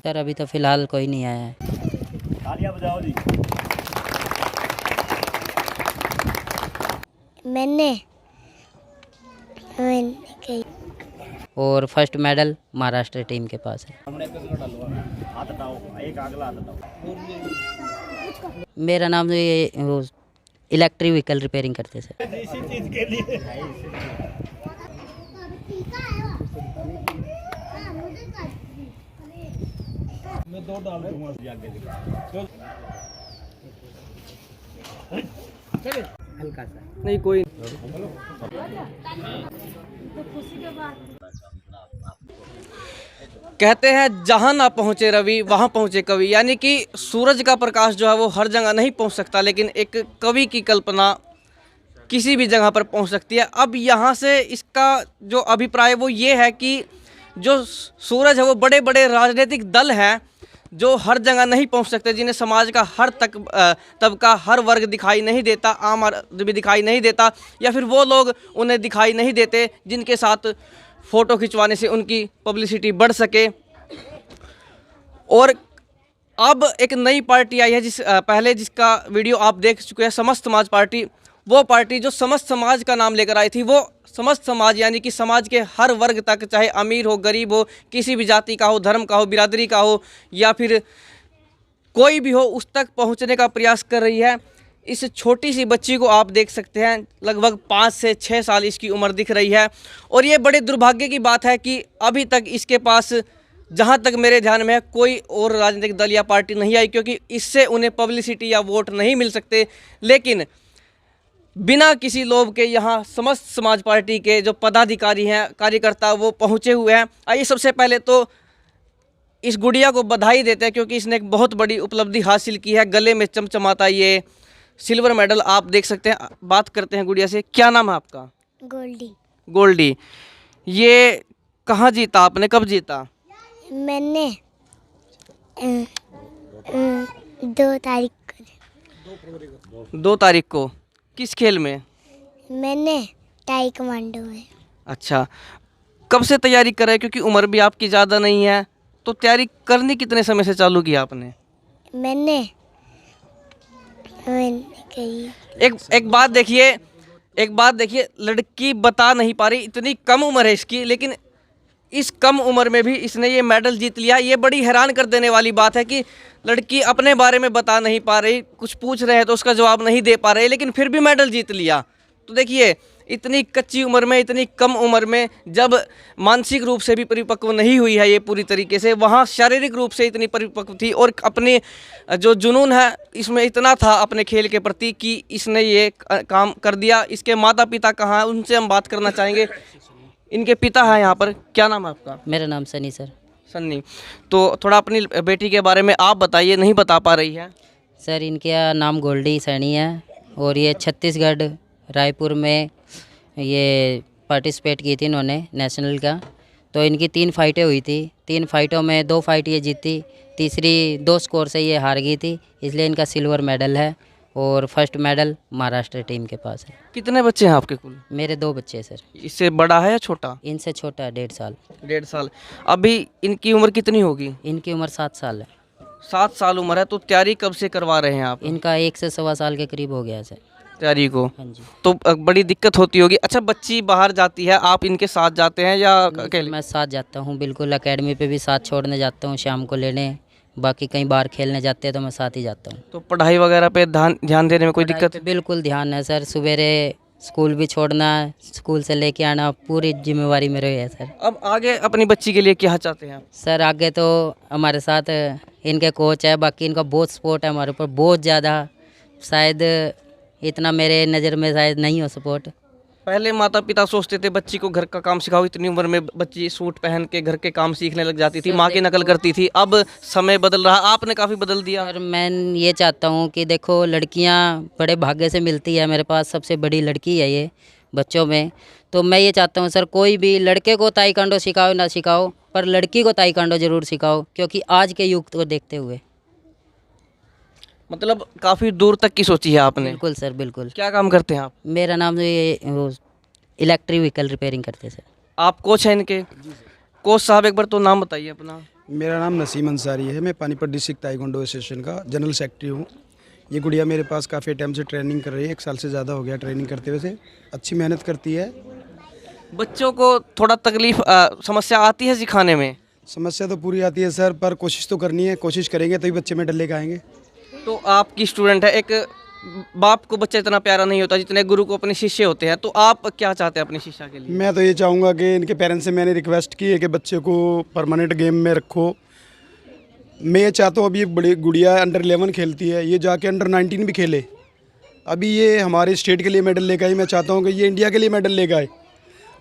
Sir अभी तो फिलहाल कोई नहीं आया है। तालियां बजाओ जी। मैंने कही। और फर्स्ट मेडल महाराष्ट्र टीम के पास है। हाथ हटाओ, एक अगला हाथ हटाओ। मेरा नाम ये वो इलेक्ट्रिक व्हीकल रिपेयरिंग करते सर। इसी चीज के लिए मैं दो डाल दूंगा आगे हल्का सा नहीं कोई कहते हैं जहां ना पहुंचे रवि वहां पहुंचे कवि, यानी कि सूरज का प्रकाश जो है वो हर जगह नहीं पहुंच सकता, लेकिन एक कवि की कल्पना किसी भी जगह पर पहुंच सकती है। अब यहां से इसका जो अभिप्राय वो ये है कि जो सूरज है वो बड़े बड़े राजनीतिक दल हैं जो हर जगह नहीं पहुंच सकते, जिन्हें समाज का हर तबका हर वर्ग दिखाई नहीं देता, आम आदमी दिखाई नहीं देता, या फिर वो लोग उन्हें दिखाई नहीं देते जिनके साथ फ़ोटो खिंचवाने से उनकी पब्लिसिटी बढ़ सके। और अब एक नई पार्टी आई है पहले जिसका वीडियो आप देख चुके हैं, समस्त समाज पार्टी। वो पार्टी जो समस्त समाज का नाम लेकर आई थी, वो समस्त समाज यानी कि समाज के हर वर्ग तक, चाहे अमीर हो गरीब हो, किसी भी जाति का हो, धर्म का हो, बिरादरी का हो, या फिर कोई भी हो, उस तक पहुंचने का प्रयास कर रही है। इस छोटी सी बच्ची को आप देख सकते हैं, लगभग 5 से 6 साल इसकी उम्र दिख रही है। और ये बड़े दुर्भाग्य की बात है कि अभी तक इसके पास, जहाँ तक मेरे ध्यान में है, कोई और राजनीतिक दल या पार्टी नहीं आई, क्योंकि इससे उन्हें पब्लिसिटी या वोट नहीं मिल सकते। लेकिन बिना किसी लोभ के यहाँ समस्त समाज पार्टी के जो पदाधिकारी हैं, कार्यकर्ता, वो पहुँचे हुए हैं। आइए सबसे पहले तो इस गुड़िया को बधाई देते हैं, क्योंकि इसने एक बहुत बड़ी उपलब्धि हासिल की है। गले में चमचमाता ये सिल्वर मेडल आप देख सकते हैं। बात करते हैं गुड़िया से। क्या नाम है आपका? गोल्डी। गोल्डी, ये कहाँ जीता आपने, कब जीता? मैंने 2 तारीख को। 2 तारीख को। किस खेल में? मैंने ताइक्वांडो में। अच्छा, कब से तैयारी कर रहे हैं? क्योंकि उम्र भी आपकी ज़्यादा नहीं है, तो तैयारी करनी कितने समय से चालू की आपने? मैंने कही। एक बात देखिए, लड़की बता नहीं पा रही, इतनी कम उम्र है इसकी, लेकिन इस कम उम्र में भी इसने ये मेडल जीत लिया। ये बड़ी हैरान कर देने वाली बात है कि लड़की अपने बारे में बता नहीं पा रही, कुछ पूछ रहे हैं तो उसका जवाब नहीं दे पा रही, लेकिन फिर भी मेडल जीत लिया। तो देखिए, इतनी कच्ची उम्र में, इतनी कम उम्र में, जब मानसिक रूप से भी परिपक्व नहीं हुई है ये पूरी तरीके से, वहाँ शारीरिक रूप से इतनी परिपक्व थी, और अपने जो जुनून है इसमें इतना था अपने खेल के प्रति कि इसने ये काम कर दिया। इसके माता पिता कहाँ हैं, उनसे हम बात करना चाहेंगे। इनके पिता हैं यहाँ पर। क्या नाम है आपका? मेरा नाम सनी सर। सन्नी, तो थोड़ा अपनी बेटी के बारे में आप बताइए, नहीं बता पा रही है। सर इनका नाम गोल्डी सैनी है, और ये छत्तीसगढ़ रायपुर में ये पार्टिसिपेट की थी इन्होंने नेशनल का। तो इनकी 3 फाइटें हुई थी, 3 फाइटों में 2 फाइट ये जीती, तीसरी 2 स्कोर से ये हार गई थी, इसलिए इनका सिल्वर मेडल है। और फर्स्ट मेडल महाराष्ट्र टीम के पास है। कितने बच्चे हैं आपके कुल? मेरे 2 बच्चे सर। इससे बड़ा है या छोटा? इनसे छोटा 1.5 साल। 1.5 साल। अभी इनकी उम्र कितनी होगी? इनकी उम्र 7 साल है। 7 साल उम्र है। तो तैयारी कब से करवा रहे हैं आप? इनका 1 से 1.25 साल के करीब हो गया है सर तैयारी को। हाँ जी। तो बड़ी दिक्कत होती होगी। अच्छा, बच्ची बाहर जाती है, आप इनके साथ जाते हैं या अकेले? मैं साथ जाता हूँ, बिल्कुल। एकेडमी पे भी साथ छोड़ने जाता हूँ, शाम को लेने, बाकी कहीं बाहर खेलने जाते हैं तो मैं साथ ही जाता हूँ। तो पढ़ाई वगैरह पे ध्यान देने में कोई दिक्कत? बिल्कुल ध्यान है सर। सवेरे स्कूल भी छोड़ना, स्कूल से लेके आना, पूरी जिम्मेवारी मेरे है सर। अब आगे अपनी बच्ची के लिए क्या चाहते हैं आप? सर आगे तो हमारे साथ इनके कोच है, बाकी इनका बहुत सपोर्ट है हमारे ऊपर, बहुत ज़्यादा। शायद इतना मेरे नज़र में शायद नहीं हो सपोर्ट। पहले माता पिता सोचते थे बच्ची को घर का काम सिखाओ, इतनी उम्र में बच्ची सूट पहन के घर के काम सीखने लग जाती थी, माँ की नकल करती थी। अब समय बदल रहा, आपने काफ़ी बदल दिया। और मैं ये चाहता हूँ कि देखो, लड़कियाँ बड़े भाग्य से मिलती है, मेरे पास सबसे बड़ी लड़की है ये बच्चों में। तो मैं ये चाहता हूँ सर, कोई भी लड़के को ताइक्वांडो सिखाओ ना सिखाओ, पर लड़की को ताइक्वांडो ज़रूर सिखाओ, क्योंकि आज के युग को देखते हुए। मतलब काफ़ी दूर तक की सोची है आपने। बिल्कुल सर, बिल्कुल। क्या काम करते हैं आप? मेरा नाम ये वो इलेक्ट्रिक व्हीकल रिपेयरिंग करते सर। आप कोच हैं इनके? कोच साहब एक बार तो नाम बताइए अपना। मेरा नाम नसीम अंसारी है। मैं पानीपत डिस्ट्रिक्ट ताइक्वांडो एसोसिएशन का जनरल सेक्रेटरी हूँ। ये गुड़िया मेरे पास काफ़ी टाइम से ट्रेनिंग कर रही है, 1 साल से ज़्यादा हो गया ट्रेनिंग करते हुए से। अच्छी मेहनत करती है। बच्चों को थोड़ा तकलीफ समस्या आती है सिखाने में? समस्या तो पूरी आती है सर, पर कोशिश तो करनी है। कोशिश करेंगे तभी बच्चे मेडल लेकर आएंगे। तो आपकी स्टूडेंट है, एक बाप को बच्चा इतना प्यारा नहीं होता जितने गुरु को अपने शिष्य होते हैं, तो आप क्या चाहते हैं अपनी शिक्षा के लिए? मैं तो ये चाहूँगा कि इनके पेरेंट्स से मैंने रिक्वेस्ट की है कि बच्चे को परमानेंट गेम में रखो। मैं ये चाहता हूँ, अभी ये बड़ी गुड़िया अंडर 11 खेलती है, ये जाके अंडर 19 भी खेले। अभी ये हमारे स्टेट के लिए मेडल लेकर आई। मैं चाहता हूँ कि ये इंडिया के लिए मेडल लेकर आए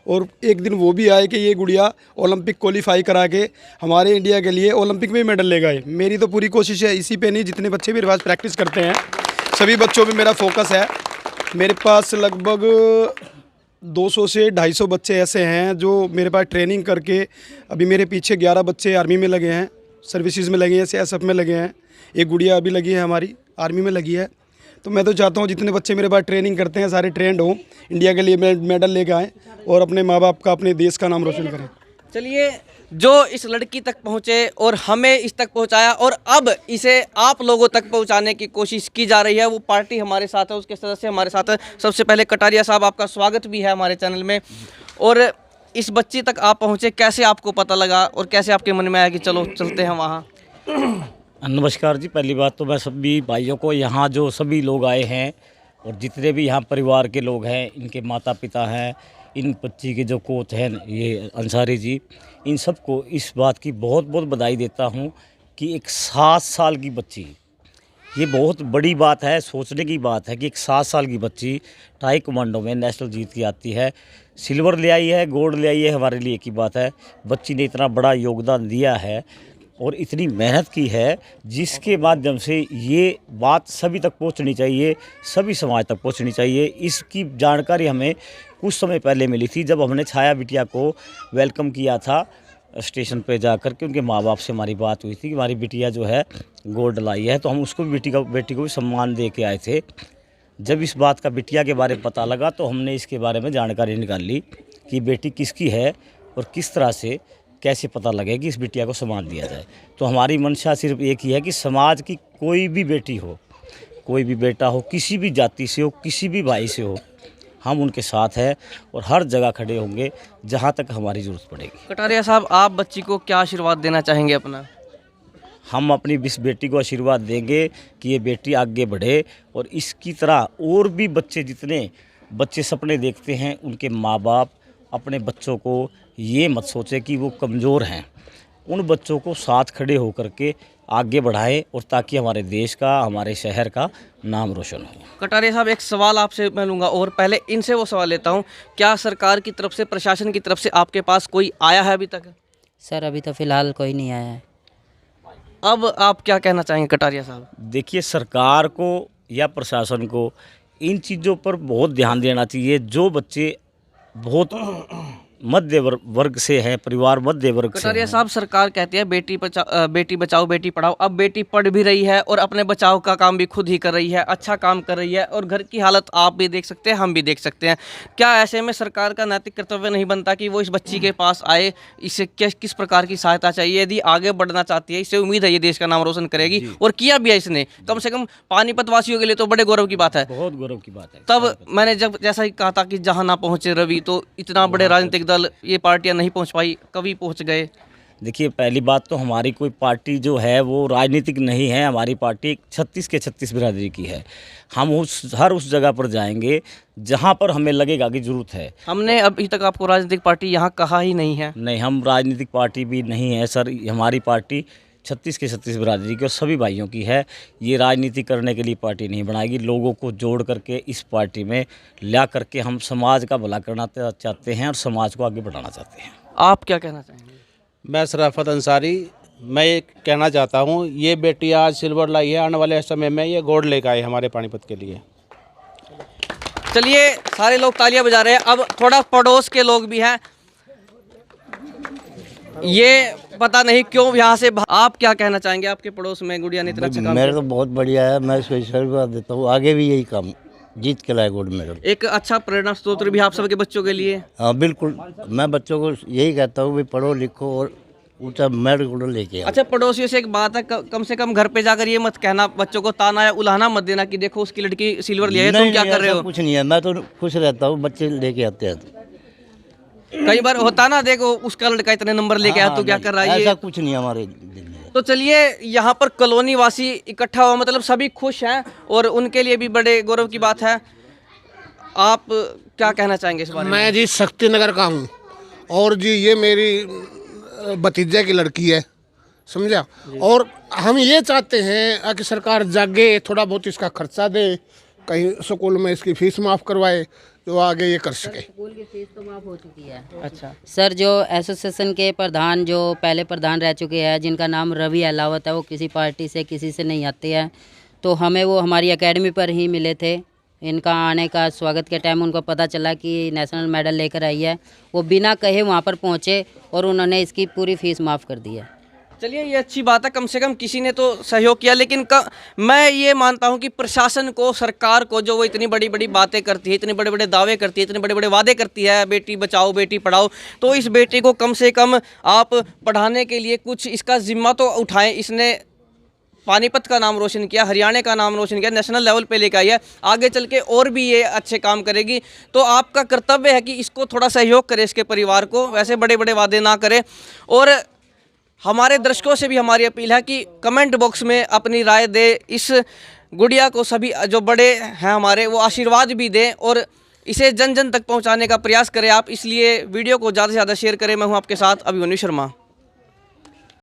और एक दिन वो भी आए कि ये गुड़िया ओलंपिक क्वालिफाई करा के हमारे इंडिया के लिए ओलंपिक में मेडल लेकर आए। मेरी तो पूरी कोशिश है। इसी पे नहीं, जितने बच्चे मेरे पास प्रैक्टिस करते हैं सभी बच्चों पे मेरा फोकस है। मेरे पास लगभग 200 से 250 बच्चे ऐसे हैं जो मेरे पास ट्रेनिंग करके, अभी मेरे पीछे 11 बच्चे आर्मी में लगे हैं, सर्विसेज में लगे हैं, CSF में लगे हैं। एक गुड़िया अभी लगी है हमारी आर्मी में लगी है। तो मैं तो चाहता हूँ जितने बच्चे मेरे पास ट्रेनिंग करते हैं सारे ट्रेंड हों, इंडिया के लिए मेडल लेके आएँ और अपने माँ बाप का, अपने देश का नाम रोशन करें। चलिए, जो इस लड़की तक पहुँचे और हमें इस तक पहुँचाया और अब इसे आप लोगों तक पहुँचाने की कोशिश की जा रही है, वो पार्टी हमारे साथ है, उसके सदस्य हमारे साथ हैं। सबसे पहले कटारिया साहब, आपका स्वागत भी है हमारे चैनल में। और इस बच्ची तक आप पहुँचे, कैसे आपको पता लगा और कैसे आपके मन में आया कि चलो चलते हैं वहाँ? नमस्कार जी। पहली बात तो मैं सभी भाइयों को, यहाँ जो सभी लोग आए हैं और जितने भी यहाँ परिवार के लोग हैं, इनके माता पिता हैं, इन बच्ची के जो कोच हैं ये अंसारी जी, इन सबको इस बात की बहुत बहुत बधाई देता हूँ कि एक 7 साल की बच्ची, ये बहुत बड़ी बात है, सोचने की बात है कि एक 7 साल की बच्ची ताइक्वांडो में नेशनल जीत के आती है, सिल्वर ले आई है, गोल्ड ले आई है। हमारे लिए की बात है, बच्ची ने इतना बड़ा योगदान दिया है और इतनी मेहनत की है, जिसके माध्यम से ये बात सभी तक पहुंचनी चाहिए, सभी समाज तक पहुंचनी चाहिए। इसकी जानकारी हमें कुछ समय पहले मिली थी, जब हमने छाया बिटिया को वेलकम किया था स्टेशन पे जाकर के। उनके माँ बाप से हमारी बात हुई थी कि हमारी बिटिया जो है गोल्ड लाई है, तो हम उसको बेटी को भी सम्मान दे के आए थे। जब इस बात का बिटिया के बारे में पता लगा तो हमने इसके बारे में जानकारी निकाल ली कि बेटी किसकी है और किस तरह से कैसे पता लगे कि इस बिटिया को सम्मान दिया जाए। तो हमारी मंशा सिर्फ एक ही है कि समाज की कोई भी बेटी हो, कोई भी बेटा हो, किसी भी जाति से हो, किसी भी भाई से हो, हम उनके साथ हैं और हर जगह खड़े होंगे जहां तक हमारी ज़रूरत पड़ेगी। कटारिया साहब, आप बच्ची को क्या आशीर्वाद देना चाहेंगे अपना? हम अपनी इस बेटी को आशीर्वाद देंगे कि ये बेटी आगे बढ़े और इसकी तरह और भी बच्चे, जितने बच्चे सपने देखते हैं, उनके माँ बाप अपने बच्चों को ये मत सोचे कि वो कमज़ोर हैं, उन बच्चों को साथ खड़े होकर के आगे बढ़ाएं और ताकि हमारे देश का, हमारे शहर का नाम रोशन हो। कटारिया साहब, एक सवाल आपसे मैं लूँगा और पहले इनसे वो सवाल लेता हूँ, क्या सरकार की तरफ से, प्रशासन की तरफ से आपके पास कोई आया है अभी तक? सर अभी तो फ़िलहाल कोई नहीं आया है। अब आप क्या कहना चाहेंगे कटारिया साहब? देखिए, सरकार को या प्रशासन को इन चीज़ों पर बहुत ध्यान देना चाहिए। जो बच्चे बहुत मध्य वर्ग से हैं, परिवार मध्य वर्ग से कटारिया हैं। साहब, सरकार कहती है बेटी बचाओ बेटी पढ़ाओ। अब बेटी पढ़ भी रही है और अपने बचाव का काम भी खुद ही कर रही है, अच्छा काम कर रही है और घर की हालत आप भी देख सकते हैं, हम भी देख सकते हैं। क्या ऐसे में सरकार का नैतिक कर्तव्य नहीं बनता कि वो इस बच्ची के पास आए, इसे किस प्रकार की सहायता चाहिए? यदि आगे बढ़ना चाहती है, इससे उम्मीद है ये देश का नाम रोशन करेगी और किया भी है इसने, कम से कम पानीपत वासियों के लिए तो बड़े गौरव की बात है। बहुत गौरव की बात है। तब मैंने जब जैसा ही कहा था कि जहाँ ना पहुँचे रवि, तो इतना बड़े राजनीतिक दल, ये पार्टियां नहीं पहुंच पाई, कभी पहुंच गए? देखिए, पहली बात तो हमारी कोई पार्टी जो है वो राजनीतिक नहीं है। हमारी पार्टी 36 के 36 बिरादरी की है। हम हर उस जगह पर जाएंगे जहां पर हमें लगेगा कि ज़रूरत है। हमने अभी तक आपको राजनीतिक पार्टी यहाँ कहा ही नहीं है। नहीं, हम राजनीतिक पार्टी भी नहीं है सर। हमारी पार्टी 36 के 36 बिरादरी की और सभी भाइयों की है। ये राजनीति करने के लिए पार्टी नहीं बनाएगी। लोगों को जोड़ करके इस पार्टी में ला करके हम समाज का भला करना चाहते हैं और समाज को आगे बढ़ाना चाहते हैं। आप क्या कहना चाहेंगे? मैं शराफत अंसारी, मैं ये कहना चाहता हूँ, ये बेटी आज सिल्वर लाई है, आने वाले समय में ये गोल्ड लेकर आए हमारे पानीपत के लिए। चलिए, सारे लोग तालियां बजा रहे हैं। अब थोड़ा पड़ोस के लोग भी हैं, ये पता नहीं क्यों यहाँ से। आप क्या कहना चाहेंगे? आपके पड़ोस में गुड़िया ने इतना अच्छा काम मेरा किया। तो बहुत बढ़िया है, मैं इसको आशीर्वाद देता हूँ, आगे भी यही काम जीत के लाए गोल्ड मेडल। एक अच्छा प्रेरणा स्रोत भी आप सबके बच्चों के लिए। हाँ बिल्कुल, मैं बच्चों को यही कहता हूँ भी पढ़ो लिखो और ऊंचा मेडल गोल्ड लेके आओ। अच्छा, पड़ोसियों से एक बात है, कम से कम घर पे जाकर ये मत कहना बच्चों को, ताना या उलाहना मत देना कि देखो उसकी लड़की सिल्वर लिया है, तुम क्या कर रहे ऐसा हो। कुछ नहीं है, मैं तो खुश रहता हूँ बच्चे लेके आते हैं तो। कई बार होता ना, देखो उसका लड़का इतने नंबर लेके आया, तू क्या कर रहा है ऐसा ये। कुछ नहीं है हमारे दिल में। तो चलिए, यहाँ पर कॉलोनी वासी इकट्ठा हुआ, मतलब सभी खुश हैं और उनके लिए भी बड़े गौरव की बात है। आप क्या कहना चाहेंगे इस बारे में? मैं जी शक्ति नगर का हूँ और जी ये मेरी भतीजे की लड़की है, समझा। और हम ये चाहते हैं कि सरकार जागे, थोड़ा बहुत इसका खर्चा दे, कहीं स्कूल में इसकी फीस माफ़ करवाए जो आगे ये कर सके। स्कूल की फीस तो माफ़ हो चुकी है। अच्छा सर, जो एसोसिएशन के प्रधान जो पहले प्रधान रह चुके हैं, जिनका नाम रवि अहलावत है, वो किसी पार्टी से किसी से नहीं आते हैं, तो हमें वो हमारी एकेडमी पर ही मिले थे। इनका आने का स्वागत के टाइम उनको पता चला कि नेशनल मेडल लेकर आई है, वो बिना कहे वहाँ पर पहुँचे और उन्होंने इसकी पूरी फीस माफ़ कर दी है। चलिए, ये अच्छी बात है, कम से कम किसी ने तो सहयोग किया। लेकिन मैं ये मानता हूँ कि प्रशासन को, सरकार को, जो वो इतनी बड़ी बड़ी बातें करती है, इतने बड़े बड़े दावे करती है, इतने बड़े बड़े वादे करती है, बेटी बचाओ बेटी पढ़ाओ, तो इस बेटी को कम से कम आप पढ़ाने के लिए कुछ इसका जिम्मा तो उठाएं। इसने पानीपत का नाम रोशन किया, हरियाणा का नाम रोशन किया, नेशनल लेवल पे लेकर आई है, आगे चल के और भी ये अच्छे काम करेगी। तो आपका कर्तव्य है कि इसको थोड़ा सहयोग करें, इसके परिवार को, वैसे बड़े बड़े वादे ना करें। और हमारे दर्शकों से भी हमारी अपील है कि कमेंट बॉक्स में अपनी राय दे, इस गुड़िया को सभी जो बड़े हैं हमारे वो आशीर्वाद भी दें और इसे जन जन तक पहुंचाने का प्रयास करें आप। इसलिए वीडियो को ज़्यादा से ज़्यादा शेयर करें। मैं हूं आपके साथ अभिमन्यु शर्मा।